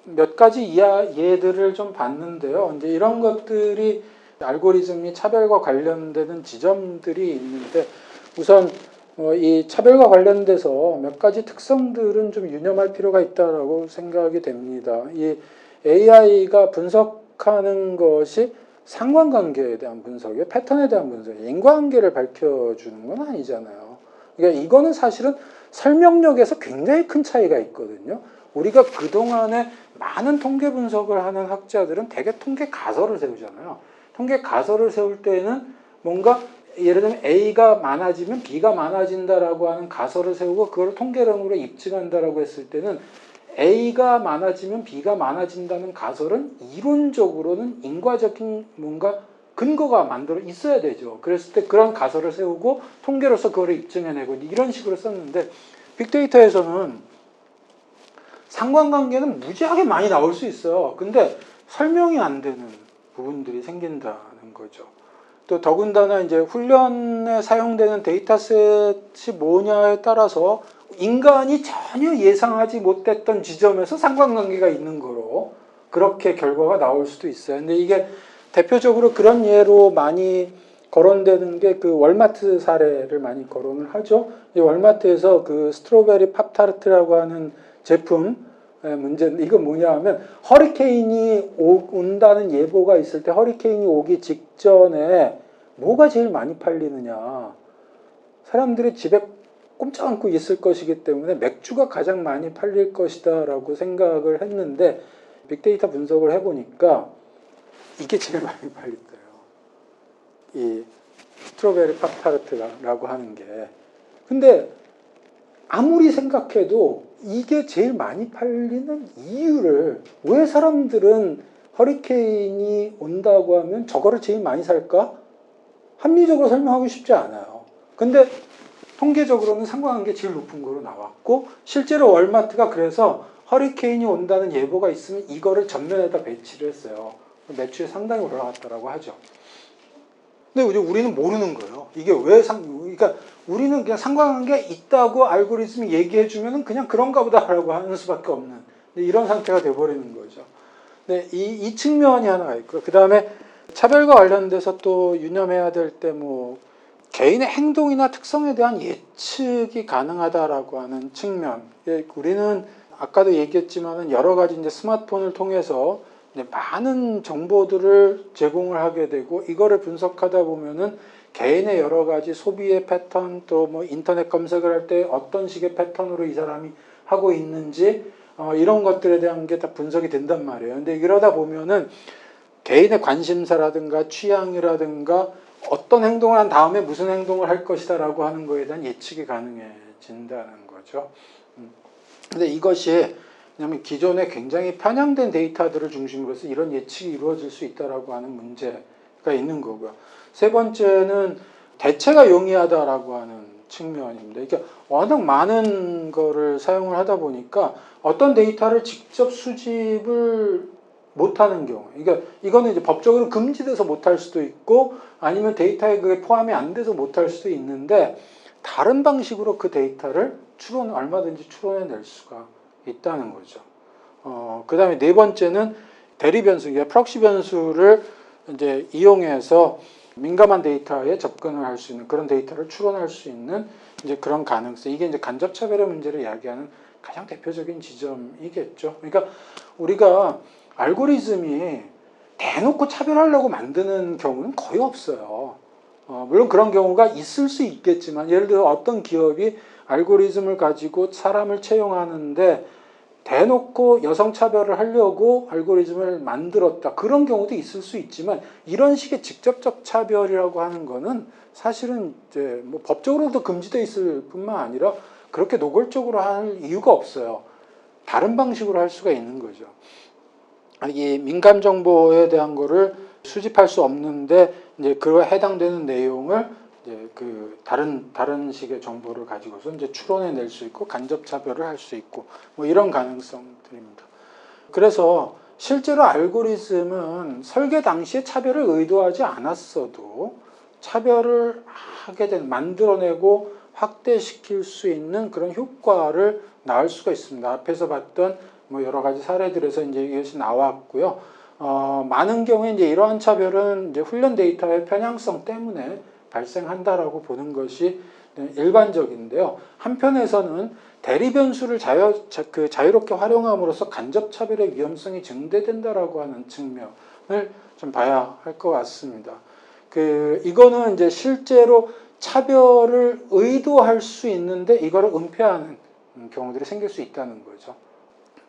몇 가지 예들을 좀 봤는데요. 이제 이런 것들이 알고리즘이 차별과 관련되는 지점들이 있는데, 우선 이 차별과 관련돼서 몇 가지 특성들은 좀 유념할 필요가 있다고 생각이 됩니다. 이 AI가 분석하는 것이 상관관계에 대한 분석이에요. 패턴에 대한 분석이에요. 인과관계를 밝혀주는 건 아니잖아요. 그러니까 이거는 사실은 설명력에서 굉장히 큰 차이가 있거든요. 우리가 그동안에 많은 통계 분석을 하는 학자들은 대개 통계 가설을 세우잖아요. 통계 가설을 세울 때에는 뭔가 예를 들면 A가 많아지면 B가 많아진다라고 하는 가설을 세우고 그걸 통계론으로 입증한다라고 했을 때는 A가 많아지면 B가 많아진다는 가설은 이론적으로는 인과적인 뭔가 근거가 만들어 있어야 되죠. 그랬을 때 그런 가설을 세우고 통계로서 그걸 입증해내고 이런 식으로 썼는데, 빅데이터에서는 상관관계는 무지하게 많이 나올 수 있어요. 근데 설명이 안 되는 부분들이 생긴다는 거죠. 또 더군다나 이제 훈련에 사용되는 데이터셋이 뭐냐에 따라서 인간이 전혀 예상하지 못했던 지점에서 상관관계가 있는 거로 그렇게 결과가 나올 수도 있어요. 근데 이게 대표적으로 그런 예로 많이 거론되는 게 그 월마트 사례를 많이 거론을 하죠. 이 월마트에서 그 스트로베리 팝타르트라고 하는 제품 문제는 이건 뭐냐 하면, 허리케인이 온다는 예보가 있을 때 허리케인이 오기 직전에 뭐가 제일 많이 팔리느냐, 사람들이 집에 꼼짝 않고 있을 것이기 때문에 맥주가 가장 많이 팔릴 것이다 라고 생각을 했는데, 빅데이터 분석을 해보니까 이게 제일 많이 팔렸대요. 이 스트로베리 팝타르트라고 하는 게. 근데 아무리 생각해도 이게 제일 많이 팔리는 이유를, 왜 사람들은 허리케인이 온다고 하면 저거를 제일 많이 살까? 합리적으로 설명하기 쉽지 않아요. 근데 통계적으로는 상관관계 제일 높은 거로 나왔고, 실제로 월마트가 그래서 허리케인이 온다는 예보가 있으면 이거를 전면에다 배치를 했어요. 매출이 상당히 올라갔다라고 하죠. 근데 우리는 모르는 거예요. 이게 그러니까 우리는 그냥 상관관계 있다고 알고리즘이 얘기해주면 그냥 그런가 보다라고 하는 수밖에 없는 이런 상태가 돼버리는 거죠. 근데 이 측면이 하나가 있고, 그 다음에 차별과 관련돼서 또 유념해야 될 때 개인의 행동이나 특성에 대한 예측이 가능하다라고 하는 측면. 우리는 아까도 얘기했지만은 여러 가지 이제 스마트폰을 통해서 많은 정보들을 제공을 하게 되고, 이거를 분석하다 보면은 개인의 여러 가지 소비의 패턴, 또 인터넷 검색을 할 때 어떤 식의 패턴으로 이 사람이 하고 있는지, 이런 것들에 대한 게 다 분석이 된단 말이에요. 근데 이러다 보면은 개인의 관심사라든가 취향이라든가 어떤 행동을 한 다음에 무슨 행동을 할 것이다라고 하는 거에 대한 예측이 가능해진다는 거죠. 근데 이것이 왜냐하면 기존에 굉장히 편향된 데이터들을 중심으로 해서 이런 예측이 이루어질 수 있다라고 하는 문제가 있는 거고요. 세 번째는 대체가 용이하다라고 하는 측면입니다. 그러니까 워낙 많은 거를 사용을 하다 보니까 어떤 데이터를 직접 수집을 못하는 경우, 그러니까 이거는 이제 법적으로 금지돼서 못할 수도 있고, 아니면 데이터에 그게 포함이 안 돼서 못할 수도 있는데, 다른 방식으로 그 데이터를 얼마든지 추론해낼 수가 있다는 거죠. 그 다음에 네 번째는 대리 변수, 프록시 변수를 이제 이용해서 민감한 데이터에 접근을 할 수 있는, 그런 데이터를 추론할 수 있는 이제 그런 가능성. 이게 이제 간접 차별의 문제를 이야기하는 가장 대표적인 지점이겠죠. 그러니까 우리가 알고리즘이 대놓고 차별하려고 만드는 경우는 거의 없어요. 물론 그런 경우가 있을 수 있겠지만, 예를 들어 어떤 기업이 알고리즘을 가지고 사람을 채용하는데 대놓고 여성 차별을 하려고 알고리즘을 만들었다, 그런 경우도 있을 수 있지만, 이런 식의 직접적 차별이라고 하는 거는 사실은 이제 법적으로도 금지되어 있을 뿐만 아니라 그렇게 노골적으로 할 이유가 없어요. 다른 방식으로 할 수가 있는 거죠. 이 민감 정보에 대한 거를 수집할 수 없는데, 이제 그에 해당되는 내용을 이제 그 다른 식의 정보를 가지고서 이제 추론해낼 수 있고 간접 차별을 할 수 있고 이런 가능성들입니다. 그래서 실제로 알고리즘은 설계 당시에 차별을 의도하지 않았어도 차별을 만들어내고 확대시킬 수 있는 그런 효과를 낳을 수가 있습니다. 앞에서 봤던 뭐 여러 가지 사례들에서 이제 이것이 나왔고요. 많은 경우에 이제 이러한 차별은 이제 훈련 데이터의 편향성 때문에 발생한다라고 보는 것이 일반적인데요. 한편에서는 대리 변수를 자유롭게 활용함으로써 간접 차별의 위험성이 증대된다라고 하는 측면을 좀 봐야 할 것 같습니다. 이거는 이제 실제로 차별을 의도할 수 있는데 이거를 은폐하는 경우들이 생길 수 있다는 거죠.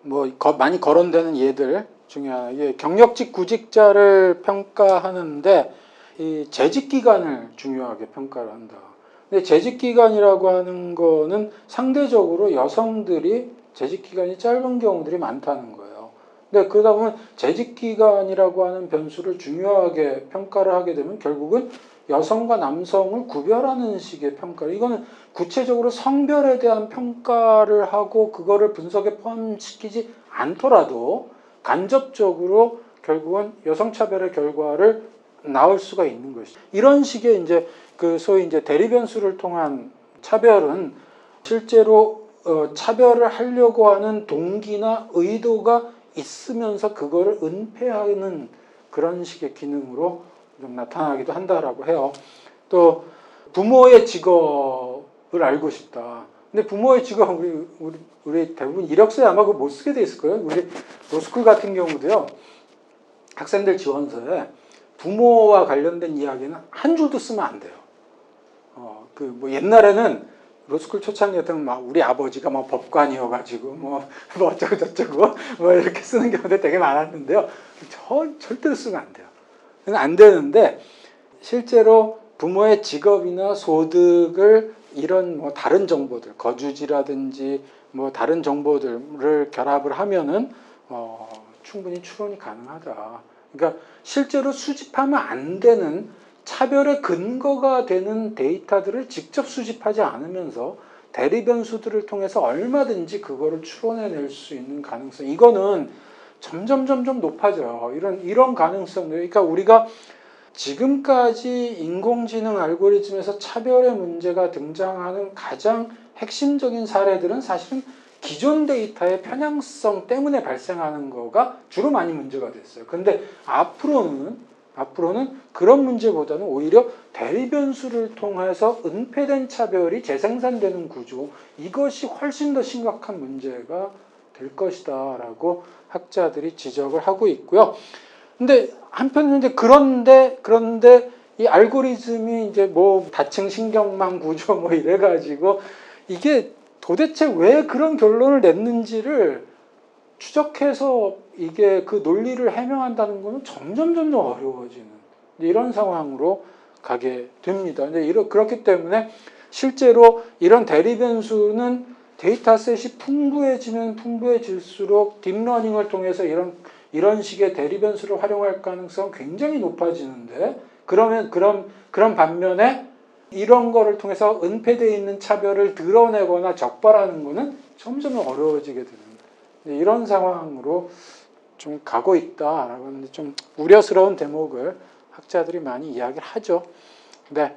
뭐 많이 거론되는 예들 중에 하나, 경력직 구직자를 평가하는데 이 재직 기간을 중요하게 평가를 한다. 근데 재직 기간이라고 하는 거는 상대적으로 여성들이 재직 기간이 짧은 경우들이 많다는 거예요. 근데 그러다 보면 재직 기간이라고 하는 변수를 중요하게 평가를 하게 되면 결국은 여성과 남성을 구별하는 식의 평가. 이거는 구체적으로 성별에 대한 평가를 하고 그거를 분석에 포함시키지 않더라도 간접적으로 결국은 여성차별의 결과를 나올 수가 있는 것이죠. 이런 식의 이제 소위 이제 대리 변수를 통한 차별은 실제로 차별을 하려고 하는 동기나 의도가 있으면서 그거를 은폐하는 그런 식의 기능으로 좀 나타나기도 한다라고 해요. 또 부모의 직업을 알고 싶다. 근데 부모의 직업 우리 대부분 이력서에 아마 그거 못 쓰게 돼 있을 거예요. 우리 로스쿨 같은 경우도요. 학생들 지원서에 부모와 관련된 이야기는 한 줄도 쓰면 안 돼요. 뭐 옛날에는 로스쿨 초창기 같은 막 우리 아버지가 뭐 법관이어가지고 뭐 어쩌고 저쩌고 뭐 이렇게 쓰는 경우도 되게 많았는데요. 절대로 쓰면 안 돼요. 안 되는데 실제로 부모의 직업이나 소득을 이런 뭐 다른 정보들, 거주지라든지 뭐 다른 정보들을 결합을 하면은 충분히 추론이 가능하다. 그러니까 실제로 수집하면 안 되는 차별의 근거가 되는 데이터들을 직접 수집하지 않으면서 대리 변수들을 통해서 얼마든지 그거를 추론해낼 수 있는 가능성. 이거는 점점 높아져요. 이런 가능성들. 그러니까 우리가 지금까지 인공지능 알고리즘에서 차별의 문제가 등장하는 가장 핵심적인 사례들은 사실은 기존 데이터의 편향성 때문에 발생하는 거가 주로 많이 문제가 됐어요. 근데 앞으로는 그런 문제보다는 오히려 대리 변수를 통해서 은폐된 차별이 재생산되는 구조, 이것이 훨씬 더 심각한 문제가 될 것이다라고 학자들이 지적을 하고 있고요. 근데 한편으로는 이제 그런데 이 알고리즘이 이제 뭐 다층 신경망 구조 뭐 이래가지고 이게 도대체 왜 그런 결론을 냈는지를 추적해서 이게 그 논리를 해명한다는 것은 점점 어려워지는 이런 상황으로 가게 됩니다. 근데 그렇기 때문에 실제로 이런 대리 변수는 데이터셋이 풍부해지면 풍부해질수록 딥러닝을 통해서 이런 식의 대리 변수를 활용할 가능성은 굉장히 높아지는데 그런 반면에 이런 거를 통해서 은폐되어 있는 차별을 드러내거나 적발하는 것은 점점 어려워지게 되는 이런 상황으로 좀 가고 있다라고 하는데 좀 우려스러운 대목을 학자들이 많이 이야기를 하죠. 네.